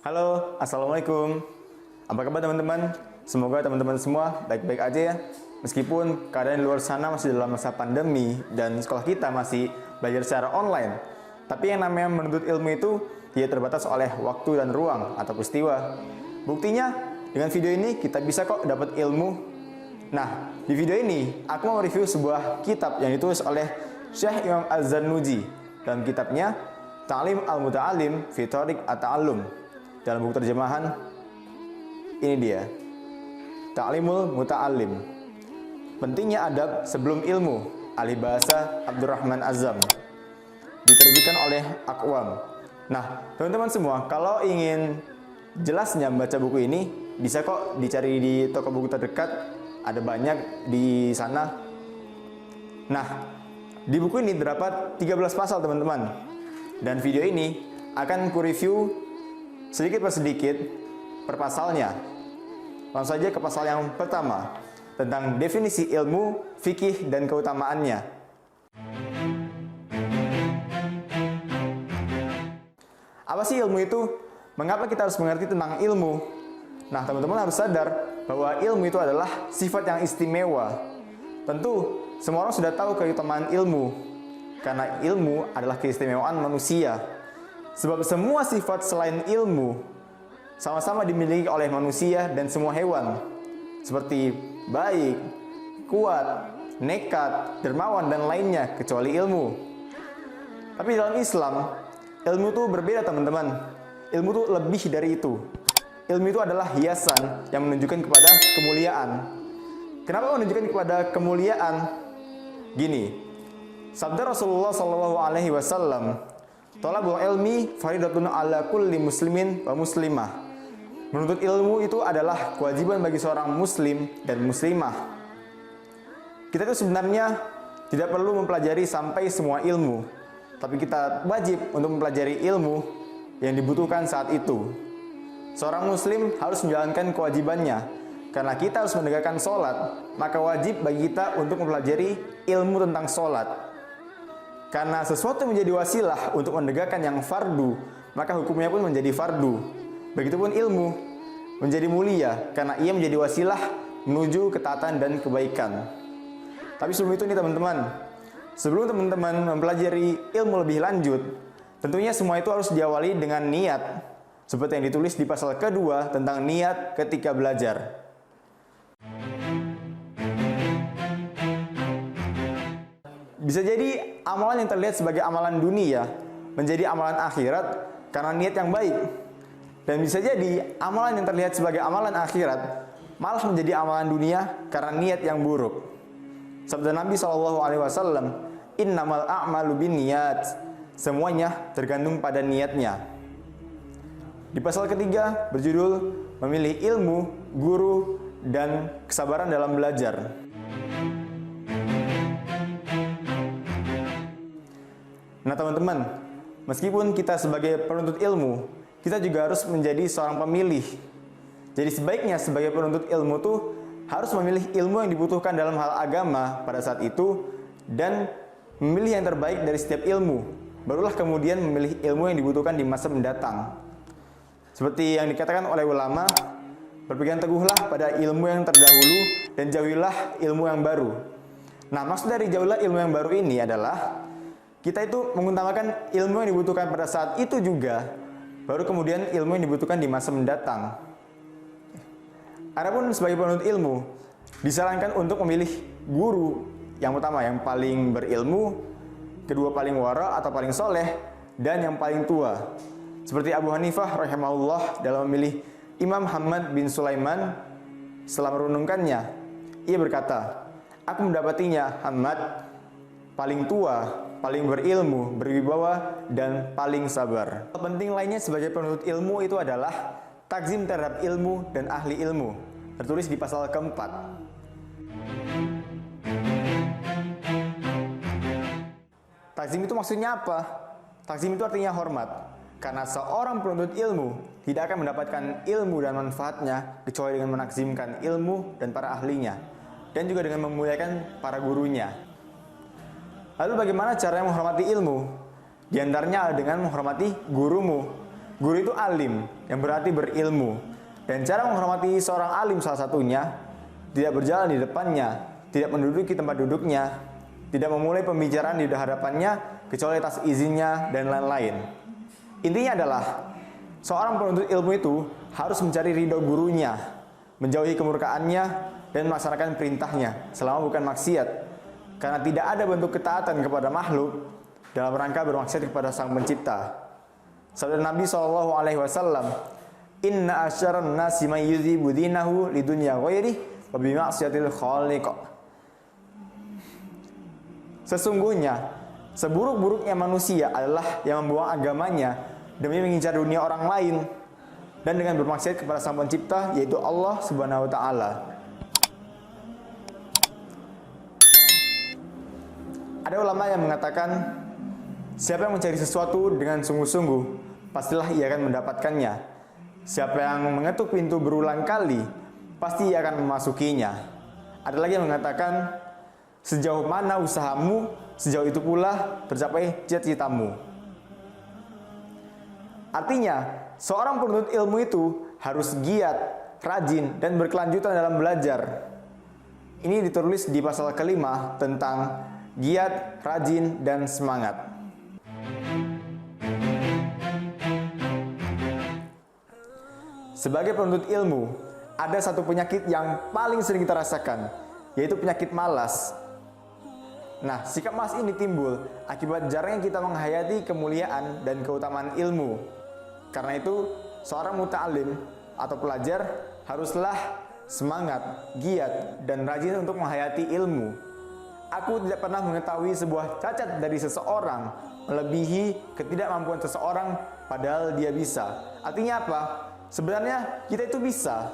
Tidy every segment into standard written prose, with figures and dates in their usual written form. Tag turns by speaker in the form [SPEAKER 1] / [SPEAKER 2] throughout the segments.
[SPEAKER 1] Halo, Assalamualaikum. Apa kabar teman-teman? Semoga teman-teman semua baik-baik aja ya. Meskipun keadaan di luar sana masih dalam masa pandemi dan sekolah kita masih belajar secara online. Tapi yang namanya menuntut ilmu itu tidak terbatas oleh waktu dan ruang atau peristiwa. Buktinya, dengan video ini kita bisa kok dapat ilmu. Nah, di video ini aku mau review sebuah kitab yang ditulis oleh Syekh Imam Az-Zarnuji dalam kitabnya Ta'lim Al-Muta'alim fi Thariq At-Ta'allum. Dalam buku terjemahan ini dia, Ta'limul Muta'alim. Pentingnya adab sebelum ilmu, ahli bahasa Abdurrahman Azam. Diterbitkan oleh Aqwam. Nah, teman-teman semua, kalau ingin jelasnya membaca buku ini, bisa kok dicari di toko buku terdekat, ada banyak di sana. Nah, di buku ini terdapat 13 pasal teman-teman. Dan video ini akan ku-review sedikit per sedikit per pasalnya. Langsung saja ke pasal yang pertama, tentang definisi ilmu, fikih, dan keutamaannya. Apa sih ilmu itu? Mengapa kita harus mengerti tentang ilmu? Nah, teman-teman harus sadar bahwa ilmu itu adalah sifat yang istimewa. Tentu, semua orang sudah tahu keutamaan ilmu, karena ilmu adalah keistimewaan manusia. Sebab semua sifat selain ilmu sama-sama dimiliki oleh manusia dan semua hewan, seperti baik, kuat, nekat, dermawan, dan lainnya kecuali ilmu. Tapi dalam Islam, ilmu itu berbeda teman-teman. Ilmu itu lebih dari itu. Ilmu itu adalah hiasan yang menunjukkan kepada kemuliaan. Kenapa menunjukkan kepada kemuliaan? Gini, sabda Rasulullah SAW, "Thalabul ilmi faridatun ala kulli muslimin wa muslimah." Menuntut ilmu itu adalah kewajiban bagi seorang muslim dan muslimah. Kita itu sebenarnya tidak perlu mempelajari sampai semua ilmu, tapi kita wajib untuk mempelajari ilmu yang dibutuhkan saat itu. Seorang muslim harus menjalankan kewajibannya, karena kita harus menegakkan sholat, maka wajib bagi kita untuk mempelajari ilmu tentang sholat. Karena sesuatu menjadi wasilah untuk menegakkan yang fardu, maka hukumnya pun menjadi fardu. Begitupun ilmu menjadi mulia, karena ia menjadi wasilah menuju ketaatan dan kebaikan. Tapi sebelum itu nih teman-teman, sebelum teman-teman mempelajari ilmu lebih lanjut, tentunya semua itu harus diawali dengan niat, seperti yang ditulis di pasal kedua tentang niat ketika belajar. Bisa jadi amalan yang terlihat sebagai amalan dunia menjadi amalan akhirat karena niat yang baik. Dan bisa jadi amalan yang terlihat sebagai amalan akhirat malah menjadi amalan dunia karena niat yang buruk. Sabda Nabi SAW, "Innamal a'malu binniyat." Semuanya tergantung pada niatnya. Di pasal ketiga berjudul memilih ilmu, guru, dan kesabaran dalam belajar. Nah teman-teman, meskipun kita sebagai penuntut ilmu, kita juga harus menjadi seorang pemilih. Jadi sebaiknya sebagai penuntut ilmu tuh harus memilih ilmu yang dibutuhkan dalam hal agama pada saat itu dan memilih yang terbaik dari setiap ilmu. Barulah kemudian memilih ilmu yang dibutuhkan di masa mendatang. Seperti yang dikatakan oleh ulama, berpegang teguhlah pada ilmu yang terdahulu dan jauhilah ilmu yang baru. Nah, maksud dari jauhilah ilmu yang baru ini adalah kita itu mengutamakan ilmu yang dibutuhkan pada saat itu juga, baru kemudian ilmu yang dibutuhkan di masa mendatang. Adapun sebagai penuntut ilmu, disarankan untuk memilih guru yang utama, yang paling berilmu, kedua paling wara atau paling soleh, dan yang paling tua. Seperti Abu Hanifah rahimahullah dalam memilih Imam Ahmad bin Sulaiman setelah merenungkannya. Ia berkata, "Aku mendapatinya Ahmad paling tua, paling berilmu, berwibawa, dan paling sabar." Penting lainnya sebagai penuntut ilmu itu adalah takzim terhadap ilmu dan ahli ilmu, tertulis di pasal keempat. Takzim itu maksudnya apa? Takzim itu artinya hormat, karena seorang penuntut ilmu tidak akan mendapatkan ilmu dan manfaatnya kecuali dengan menakzimkan ilmu dan para ahlinya, dan juga dengan memuliakan para gurunya. Lalu bagaimana cara menghormati ilmu? Di antaranya dengan menghormati gurumu. Guru itu alim, yang berarti berilmu. Dan cara menghormati seorang alim salah satunya, tidak berjalan di depannya, tidak menduduki tempat duduknya, tidak memulai pembicaraan di hadapannya, kecuali atas izinnya, dan lain-lain. Intinya adalah, seorang penuntut ilmu itu harus mencari ridho gurunya, menjauhi kemurkaannya, dan melaksanakan perintahnya, selama bukan maksiat. Karena tidak ada bentuk ketaatan kepada makhluk dalam rangka bermaksiat kepada Sang Pencipta. Sabda Nabi SAW, "Inna asyaran nasi man yudhibu dinahu lidunya ghairi wa bimaksiatil khaliq." Sesungguhnya, seburuk-buruknya manusia adalah yang membuang agamanya demi mengincar dunia orang lain dan dengan bermaksiat kepada Sang Pencipta, yaitu Allah Subhanahu wa taala. Ada ulama yang mengatakan, siapa yang mencari sesuatu dengan sungguh-sungguh, pastilah ia akan mendapatkannya. Siapa yang mengetuk pintu berulang kali, pasti ia akan memasukinya. Ada lagi yang mengatakan, sejauh mana usahamu, sejauh itu pula tercapai cita-citamu. Artinya, seorang penuntut ilmu itu harus giat, rajin, dan berkelanjutan dalam belajar. Ini ditulis di pasal kelima tentang giat, rajin, dan semangat. Sebagai penuntut ilmu, ada satu penyakit yang paling sering kita rasakan, yaitu penyakit malas. Nah, sikap malas ini timbul akibat jarangnya kita menghayati kemuliaan dan keutamaan ilmu. Karena itu, seorang muta'alim atau pelajar haruslah semangat, giat, dan rajin untuk menghayati ilmu. Aku tidak pernah mengetahui sebuah cacat dari seseorang melebihi ketidakmampuan seseorang padahal dia bisa. Artinya apa? Sebenarnya kita itu bisa.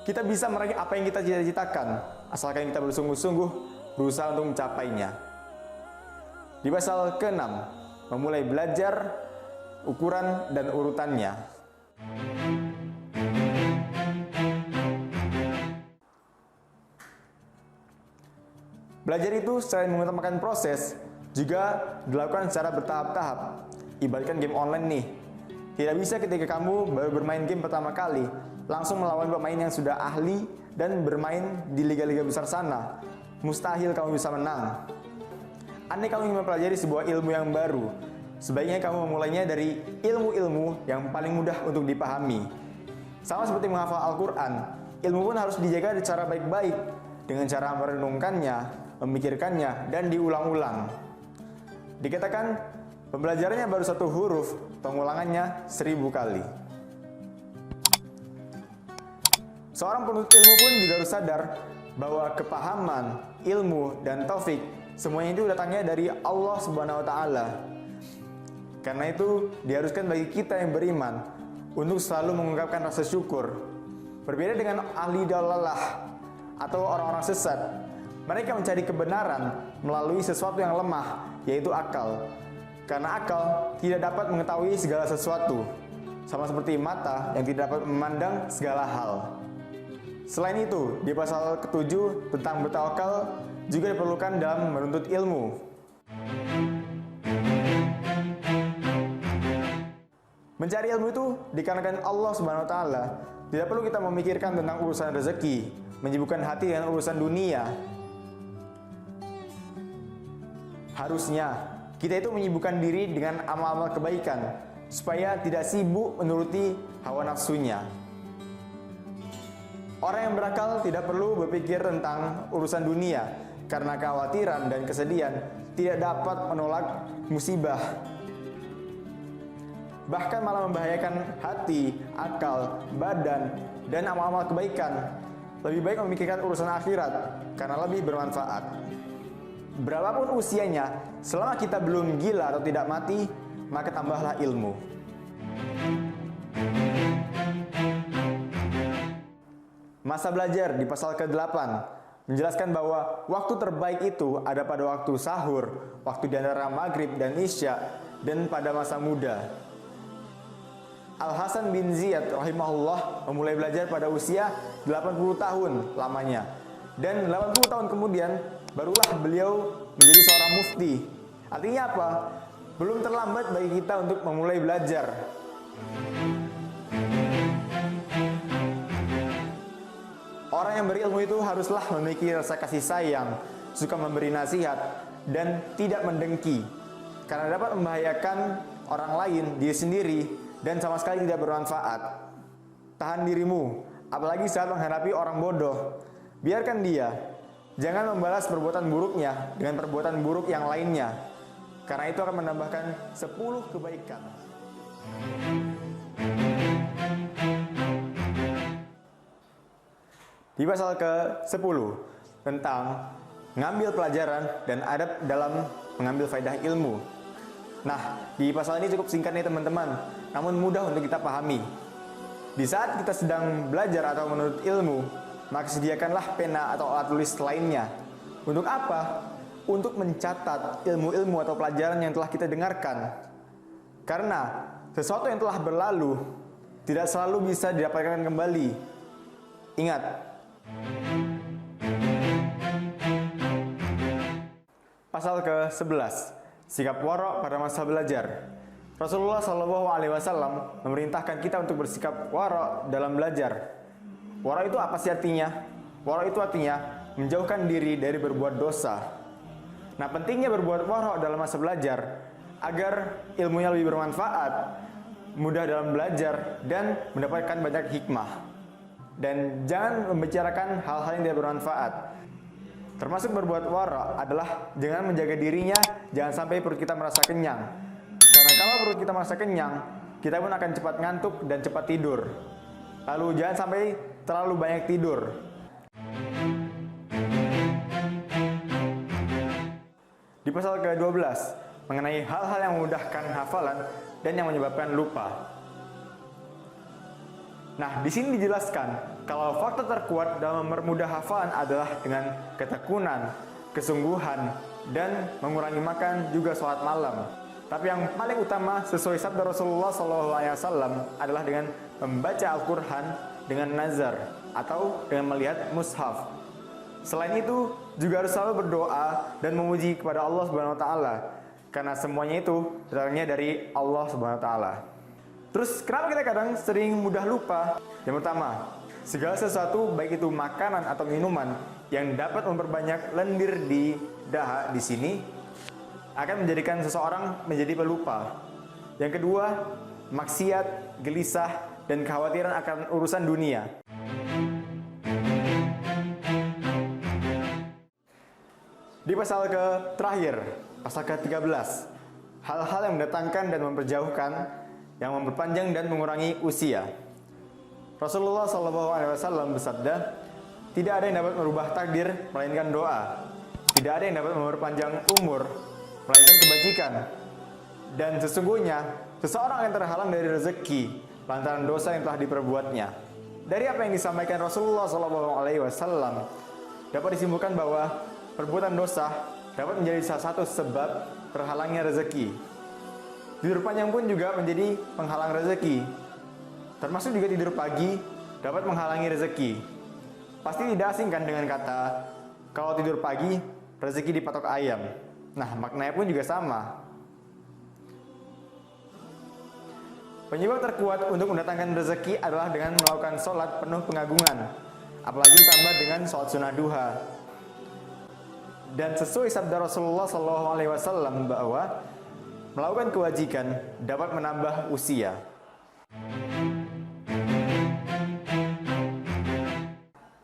[SPEAKER 1] Kita bisa meraih apa yang kita cita-citakan, asalkan kita bersungguh-sungguh berusaha untuk mencapainya. Di pasal ke-6, memulai belajar, ukuran dan urutannya. Belajar itu selain mengutamakan proses, juga dilakukan secara bertahap-tahap. Ibaratkan game online nih. Tidak bisa ketika kamu baru bermain game pertama kali, langsung melawan pemain yang sudah ahli dan bermain di liga-liga besar sana. Mustahil kamu bisa menang. Andai kamu ingin mempelajari sebuah ilmu yang baru, sebaiknya kamu memulainya dari ilmu-ilmu yang paling mudah untuk dipahami. Sama seperti menghafal Al-Quran, ilmu pun harus dijaga secara baik-baik dengan cara merenungkannya, memikirkannya, dan diulang-ulang. Dikatakan, pembelajarannya baru 1 huruf, pengulangannya 1000 kali. Seorang penuntut ilmu pun juga harus sadar bahwa kepahaman, ilmu, dan taufik semuanya itu datangnya dari Allah Subhanahu wa taala. Karena itu, diharuskan bagi kita yang beriman untuk selalu mengungkapkan rasa syukur. Berbeda dengan ahli dalalah atau orang-orang sesat, mereka mencari kebenaran melalui sesuatu yang lemah, yaitu akal. Karena akal tidak dapat mengetahui segala sesuatu, sama seperti mata yang tidak dapat memandang segala hal. Selain itu, di pasal ke-7 tentang bertawakal juga diperlukan dalam menuntut ilmu. Mencari ilmu itu dikarenakan Allah Subhanahu wa taala. Tidak perlu kita memikirkan tentang urusan rezeki, menyibukkan hati dengan urusan dunia. Harusnya kita itu menyibukkan diri dengan amal-amal kebaikan supaya tidak sibuk menuruti hawa nafsunya. Orang yang berakal tidak perlu berpikir tentang urusan dunia karena kekhawatiran dan kesedihan tidak dapat menolak musibah. Bahkan malah membahayakan hati, akal, badan, dan amal-amal kebaikan. Lebih baik memikirkan urusan akhirat karena lebih bermanfaat. Berapapun usianya, selama kita belum gila atau tidak mati, maka tambahlah ilmu. Masa belajar di pasal ke-8 menjelaskan bahwa waktu terbaik itu ada pada waktu sahur, waktu di antara maghrib dan isya, dan pada masa muda. Al-Hasan bin Ziyad rahimahullah memulai belajar pada usia 80 tahun lamanya. Dan 80 tahun kemudian barulah beliau menjadi seorang mufti. Artinya apa? Belum terlambat bagi kita untuk memulai belajar. Orang yang berilmu itu haruslah memiliki rasa kasih sayang, suka memberi nasihat, dan tidak mendengki, karena dapat membahayakan orang lain, diri sendiri, dan sama sekali tidak bermanfaat. Tahan dirimu, apalagi saat menghadapi orang bodoh. Biarkan dia. Jangan membalas perbuatan buruknya dengan perbuatan buruk yang lainnya, karena itu akan menambahkan 10 kebaikan. Di pasal ke-10 tentang mengambil pelajaran dan adab dalam mengambil faedah ilmu. Nah, di pasal ini cukup singkat nih teman-teman, namun mudah untuk kita pahami. Di saat kita sedang belajar atau menuntut ilmu, maka sediakanlah pena atau alat tulis lainnya. Untuk apa? Untuk mencatat ilmu-ilmu atau pelajaran yang telah kita dengarkan. Karena sesuatu yang telah berlalu tidak selalu bisa didapatkan kembali. Ingat, pasal ke-11, sikap warok pada masa belajar. Rasulullah SAW memerintahkan kita untuk bersikap warok dalam belajar. Warok itu apa sih artinya? Warok itu artinya menjauhkan diri dari berbuat dosa. Nah, pentingnya berbuat warok dalam masa belajar agar ilmunya lebih bermanfaat, mudah dalam belajar, dan mendapatkan banyak hikmah. Dan jangan membicarakan hal-hal yang tidak bermanfaat. Termasuk berbuat warok adalah jangan menjaga dirinya, jangan sampai perut kita merasa kenyang. Karena kalau perut kita merasa kenyang, kita pun akan cepat ngantuk dan cepat tidur. Lalu jangan sampai terlalu banyak tidur. Di pasal ke-12, mengenai hal-hal yang memudahkan hafalan dan yang menyebabkan lupa. Nah, di sini dijelaskan kalau faktor terkuat dalam mempermudah hafalan adalah dengan ketekunan, kesungguhan, dan mengurangi makan juga sholat malam. Tapi yang paling utama sesuai sabda Rasulullah SAW adalah dengan membaca Al-Quran dengan nazar atau dengan melihat mushaf. Selain itu juga harus selalu berdoa dan memuji kepada Allah Subhanahu Wa Taala, karena semuanya itu datangnya dari Allah Subhanahu Wa Taala. Terus kenapa kita kadang sering mudah lupa? Yang pertama, segala sesuatu baik itu makanan atau minuman yang dapat memperbanyak lendir di dahak di sini akan menjadikan seseorang menjadi pelupa. Yang kedua, maksiat, gelisah, dan kekhawatiran akan urusan dunia. Di pasal terakhir, pasal ke-13, hal-hal yang mendatangkan dan memperjauhkan, yang memperpanjang dan mengurangi usia. Rasulullah SAW bersabda, tidak ada yang dapat merubah takdir melainkan doa. Tidak ada yang dapat memperpanjang umur melainkan kebajikan. Dan sesungguhnya seseorang yang terhalang dari rezeki lantaran dosa yang telah diperbuatnya. Dari apa yang disampaikan Rasulullah SAW dapat disimpulkan bahwa perbuatan dosa dapat menjadi salah satu sebab terhalangnya rezeki. Tidur panjang pun juga menjadi penghalang rezeki. Termasuk juga tidur pagi dapat menghalangi rezeki. Pasti tidak asing kan dengan kata, kalau tidur pagi, rezeki dipatok ayam. Nah, maknanya pun juga sama. Penyebab terkuat untuk mendatangkan rezeki adalah dengan melakukan sholat penuh pengagungan, apalagi ditambah dengan sholat sunnah duha. Dan sesuai sabda Rasulullah SAW bahwa melakukan kewajiban dapat menambah usia.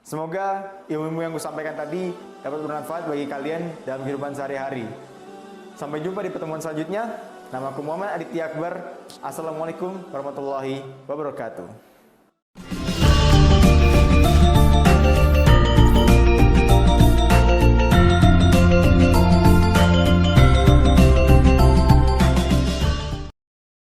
[SPEAKER 1] Semoga ilmu yang kusampaikan tadi dapat bermanfaat bagi kalian dalam kehidupan sehari-hari. Sampai jumpa di pertemuan selanjutnya. Namaku Muhammad Aditya Akbar. Assalamualaikum warahmatullahi wabarakatuh.